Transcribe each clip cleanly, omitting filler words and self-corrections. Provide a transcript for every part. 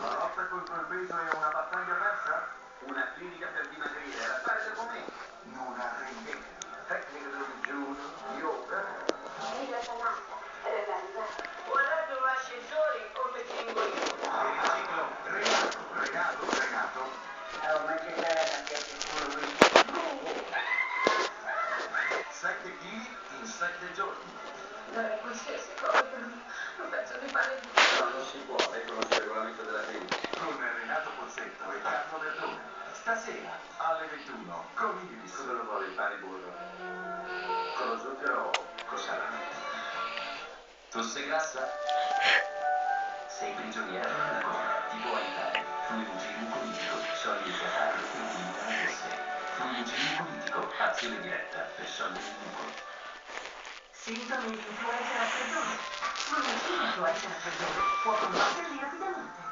La lotta contro il peso è una battaglia persa? Una clinica per dimagrire, è l'affare del momento. Non arrendetevi. Tecniche del digiuno, yoga. Viva Samantha, Revenza. Guardate un ascensore come singoli. Il ciclo Renato. Oh, ma che bella che è sicuro lui. 7 kg in 7 giorni. Non è qualsiasi cosa per me. Non penso di fare di No, non si può, lei conosce il regolamento della clinica. Con Renato Pozzetto e Carlo Verdone. Stasera alle 21 con Iris. Cosa lo vuole il pane burro? Con lo zucchero o con salame? Tosse grassa? Sei prigioniero della gola. Ti può aiutare. Fluimucil mucolitico. Sciogli il catarro e elimina le tosse. Fluimucil mucolitico. Azione diretta per sciogliere il mucolo. Sintomi di influenza raffreddore. Fluimucil influenza raffreddore può combatterli rapidamente.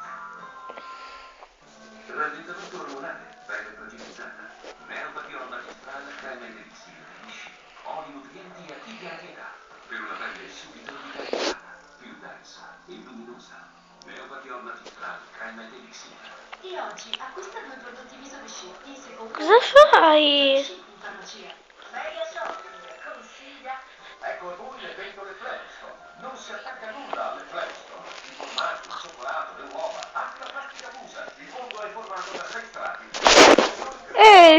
Rallentamento ormonale, pelle fragilizzata. Neopatiol magistrale, crema elixir, lisci. Oli nutrienti a chi piace età. Per una pelle subito rivitalizzata, più densa e luminosa. Neopatiol magistrale, crema elixir. E oggi acquista 2 prodotti viso di Scitti, secondo Cosa fai? Scitti in farmacia. Media Shopping consiglia. Ecco a voi le pentole Flintstone. Non si attacca nulla alle Flintstone. Il formaggio, il cioccolato, le uova, anche la plastica fusa. Il fondo è formato da 6 strati.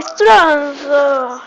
Stronzo!